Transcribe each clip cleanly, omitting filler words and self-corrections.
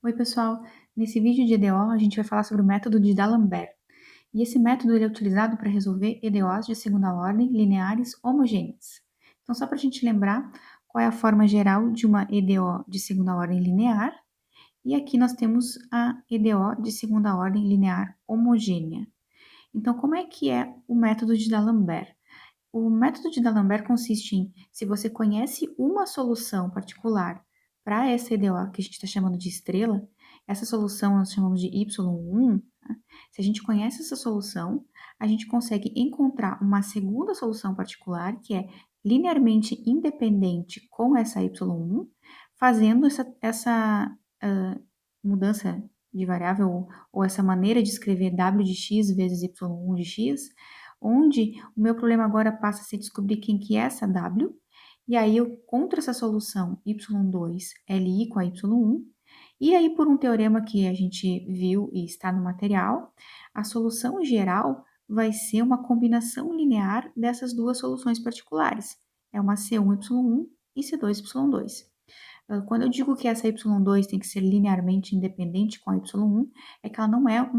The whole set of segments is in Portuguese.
Oi, pessoal. Nesse vídeo de EDO, a gente vai falar sobre o método de D'Alembert. E esse método ele é utilizado para resolver EDOs de segunda ordem lineares homogêneas. Então, só para a gente lembrar qual é a forma geral de uma EDO de segunda ordem linear. E aqui nós temos a EDO de segunda ordem linear homogênea. Então, como é que é o método de D'Alembert? O método de D'Alembert consiste em, se você conhece uma solução particular para essa EDO que a gente está chamando de estrela, essa solução nós chamamos de Y1, tá? Se a gente conhece essa solução, a gente consegue encontrar uma segunda solução particular que é linearmente independente com essa Y1, fazendo essa mudança de variável ou essa maneira de escrever W de x vezes Y1 de x, onde o meu problema agora passa a ser descobrir quem que é essa W, e aí eu encontro essa solução y2 Li com a y1, e aí por um teorema que a gente viu e está no material, a solução geral vai ser uma combinação linear dessas duas soluções particulares. É uma C1y1 e C2y2. Quando eu digo que essa y2 tem que ser linearmente independente com a y1, é que ela não é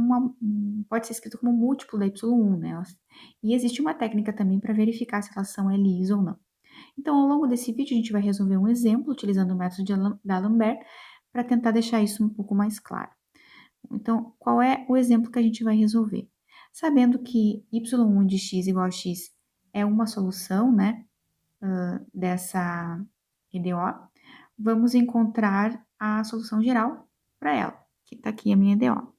pode ser escrita como múltiplo da y1, né? E existe uma técnica também para verificar se elas são LIs ou não. Então, ao longo desse vídeo, a gente vai resolver um exemplo utilizando o método de D'Alembert para tentar deixar isso um pouco mais claro. Então, qual é o exemplo que a gente vai resolver? Sabendo que y1 de x igual a x é uma solução, né, dessa EDO, vamos encontrar a solução geral para ela, que está aqui a minha EDO.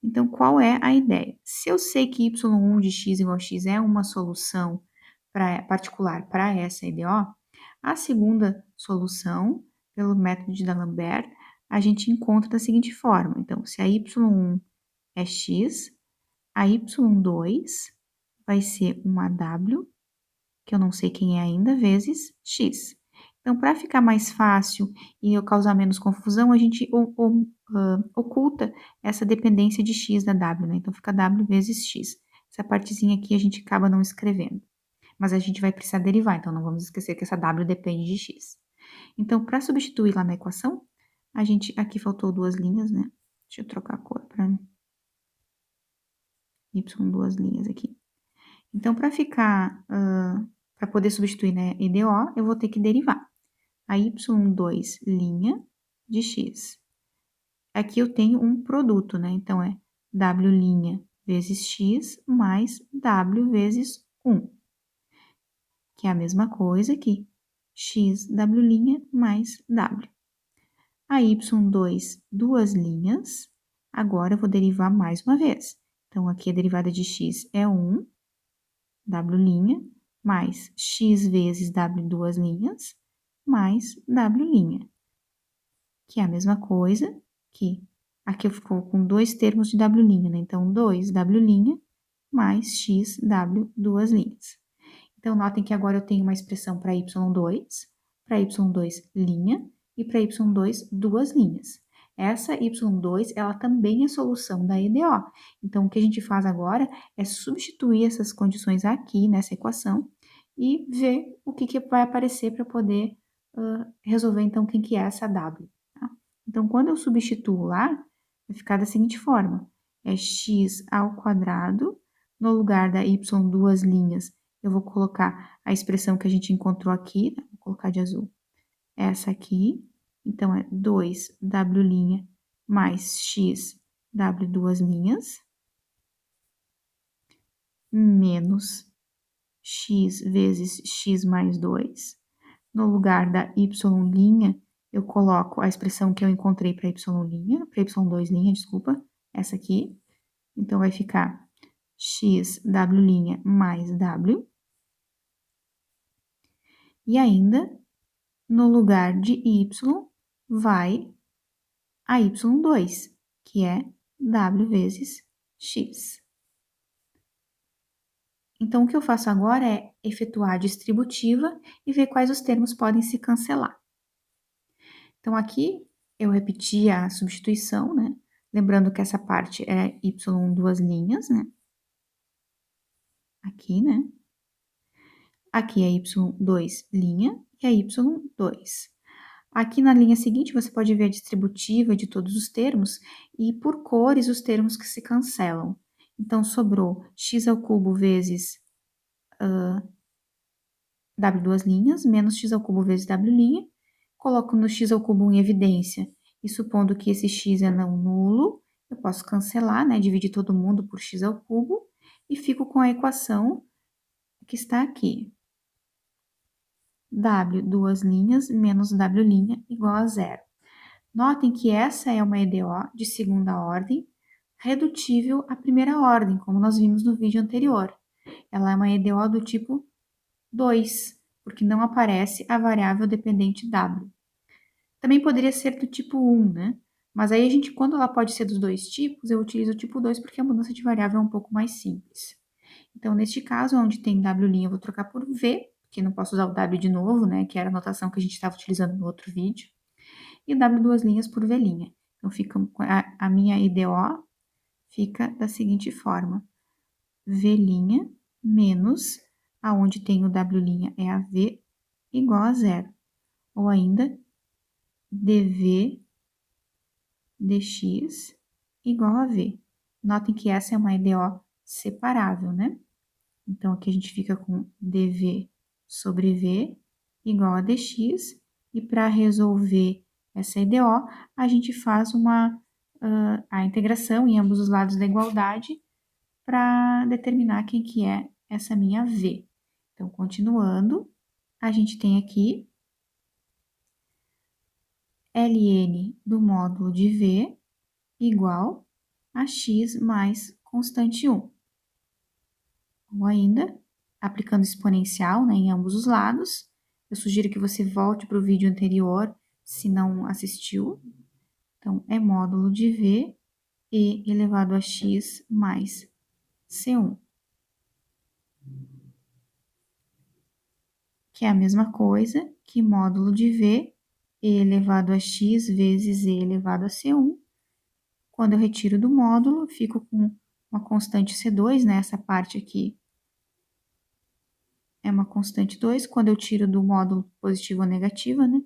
Então, qual é a ideia? Se eu sei que y1 de x igual a x é uma solução particular para essa EDO, a segunda solução, pelo método de D'Alembert, a gente encontra da seguinte forma. Então, se a y1 é x, a y2 vai ser uma w, que eu não sei quem é ainda, vezes x. Então, para ficar mais fácil e eu causar menos confusão, a gente oculta essa dependência de x da w, né? Então, fica w vezes x. Essa partezinha aqui a gente acaba não escrevendo. Mas a gente vai precisar derivar, então não vamos esquecer que essa w depende de x. Então, para substituir lá na equação, a gente, aqui faltou duas linhas, né? Deixa eu trocar a cor para y, duas linhas aqui. Então, para ficar, para poder substituir na EDO, eu vou ter que derivar a y2 linha de x. Aqui eu tenho um produto, né? Então, é w' vezes x mais w vezes 1, que é a mesma coisa que x w' mais w. A y2, duas linhas, agora eu vou derivar mais uma vez. Então, aqui a derivada de x é 1, w' mais x vezes w duas linhas, mais w', que é a mesma coisa que aqui eu fico com dois termos de w', né? Então, 2w' mais x w duas linhas. Então, notem que agora eu tenho uma expressão para y2, linha e para y2 duas linhas. Essa y2, ela também é solução da EDO. Então, o que a gente faz agora é substituir essas condições aqui nessa equação e ver o que vai aparecer para poder resolver, então, quem que é essa W. Tá? Então, quando eu substituo lá, vai ficar da seguinte forma. É x ao quadrado, no lugar da y duas linhas, eu vou colocar a expressão que a gente encontrou aqui, né? Vou colocar de azul. Essa aqui, então, é 2w' mais x w duas linhas, menos x vezes x mais 2. No lugar da y', eu coloco a expressão que eu encontrei para y2', desculpa, essa aqui. Então, vai ficar x w' mais w. E ainda, no lugar de y, vai a y2, que é w vezes x. Então, o que eu faço agora é efetuar a distributiva e ver quais os termos podem se cancelar. Então, aqui eu repeti a substituição, né? Lembrando que essa parte é y duas linhas, né? Aqui, né? Aqui é y2 linha e a y2. Aqui na linha seguinte, você pode ver a distributiva de todos os termos e por cores os termos que se cancelam. Então, sobrou x² vezes w duas linhas, menos x³ vezes w'. Coloco no x³ em evidência e supondo que esse x é não nulo, eu posso cancelar, né? Dividir todo mundo por x² e fico com a equação que está aqui. W duas linhas menos w' igual a zero. Notem que essa é uma EDO de segunda ordem, redutível à primeira ordem, como nós vimos no vídeo anterior. Ela é uma EDO do tipo 2, porque não aparece a variável dependente W. Também poderia ser do tipo 1, né? Mas aí a gente, quando ela pode ser dos dois tipos, eu utilizo o tipo 2 porque a mudança de variável é um pouco mais simples. Então, neste caso, onde tem W', eu vou trocar por V, porque não posso usar o W de novo, né? Que era a notação que a gente estava utilizando no outro vídeo. E o W duas linhas por V'. Então, fica a minha EDO fica da seguinte forma. V' menos, aonde tem o W' é a V, igual a zero. Ou ainda, dV dx igual a V. Notem que essa é uma EDO separável, né? Então, aqui a gente fica com dV sobre V igual a dx. E para resolver essa EDO, a gente faz a integração em ambos os lados da igualdade para determinar quem que é essa minha V. Então, continuando, a gente tem aqui ln do módulo de V igual a x mais constante 1. Ou ainda, aplicando exponencial, né, em ambos os lados, eu sugiro que você volte para o vídeo anterior, se não assistiu. Então, é módulo de V e elevado a x mais C1. Que é a mesma coisa que módulo de V e elevado a x vezes e elevado a C1. Quando eu retiro do módulo, fico com uma constante C2, né? Essa parte aqui é uma constante 2. Quando eu tiro do módulo positivo ou negativa, né?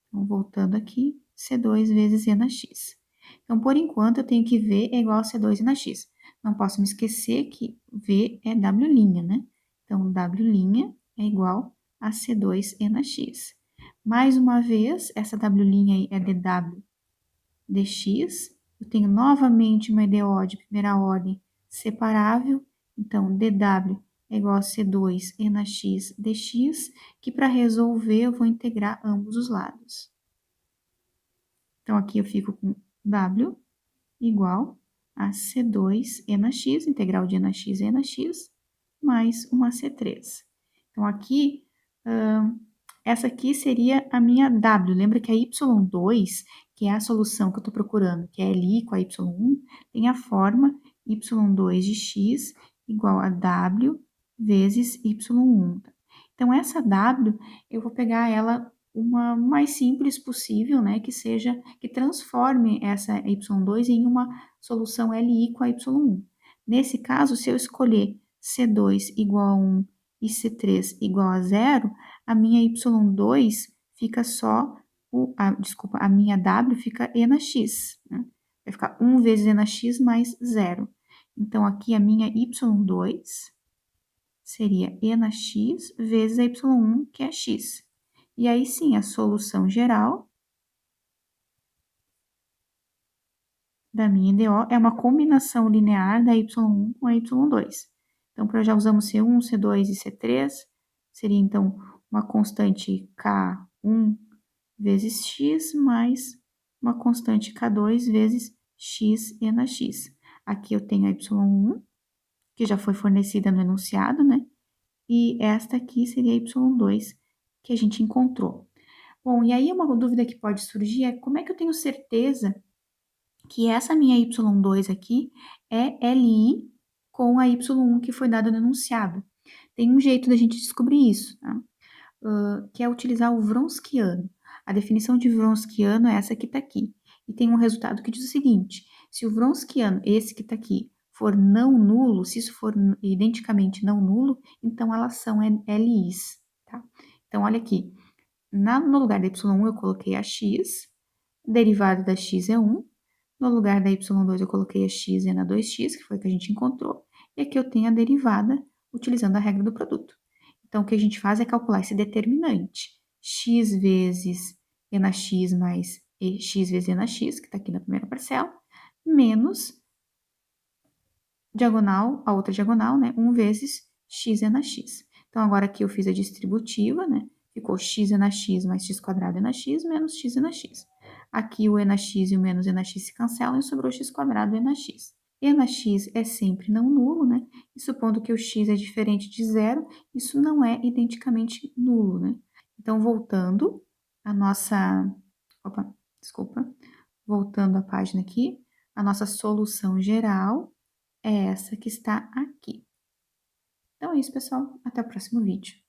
Então, voltando aqui, C2 vezes E na X. Então, por enquanto, eu tenho que V é igual a C2 E na X. Não posso me esquecer que V é W', né? Então, W' é igual a C2 E na X. Mais uma vez, essa W' aí é dW dx. Eu tenho novamente uma EDO de primeira ordem separável. Então, dW é igual a C2 E na X dx, que para resolver eu vou integrar ambos os lados. Então, aqui eu fico com W igual a C2 E na X, integral de E na X, E na X, mais uma C3. Então, aqui, essa aqui seria a minha W. Lembra que a Y2, que é a solução que eu estou procurando, que é Li com a Y1, tem a forma Y2 de X igual a W vezes Y1. Então, essa W, eu vou pegar ela uma mais simples possível, né, que transforme essa y2 em uma solução Li com a y1. Nesse caso, se eu escolher C2 igual a 1 e C3 igual a 0, a minha y2 fica só, desculpa, a minha W fica E na X, né? Vai ficar 1 vezes E na X mais 0. Então, aqui a minha y2 seria E na X vezes a y1, que é X. E aí sim, a solução geral da minha EDO é uma combinação linear da y1 com a y2. Então, para já usamos C1, C2 e C3, seria então uma constante K1 vezes x mais uma constante K2 vezes x E na X. Aqui eu tenho a y1, que já foi fornecida no enunciado, né? E esta aqui seria a y2 que a gente encontrou. Bom, e aí uma dúvida que pode surgir é como é que eu tenho certeza que essa minha y2 aqui é Li com a y1 que foi dada no enunciado? Tem um jeito da gente descobrir isso, tá? Que é utilizar o Wronskiano. A definição de Wronskiano é essa que está aqui. E tem um resultado que diz o seguinte: se o Wronskiano, esse que está aqui, for não nulo, se isso for identicamente não nulo, então elas são LIs, tá? Então, olha aqui. no lugar da y1 eu coloquei a x, derivada da x é 1, no lugar da y2 eu coloquei a x e na 2x, que foi o que a gente encontrou, e aqui eu tenho a derivada utilizando a regra do produto. Então, o que a gente faz é calcular esse determinante, x vezes e na x mais x vezes e na x, que está aqui na primeira parcela, menos diagonal, a outra diagonal, né, 1 vezes x é na x. Então, agora aqui eu fiz a distributiva, né, ficou x é na x mais x quadrado é na x menos x é na x. Aqui o e na x e o menos e na x se cancelam e sobrou x quadrado e na x. E na x é sempre não nulo, né? E supondo que o x é diferente de zero, isso não é identicamente nulo, né? Então, voltando a nossa... Opa, desculpa. Voltando a página aqui, a nossa solução geral é essa que está aqui. Então é isso, pessoal. Até o próximo vídeo.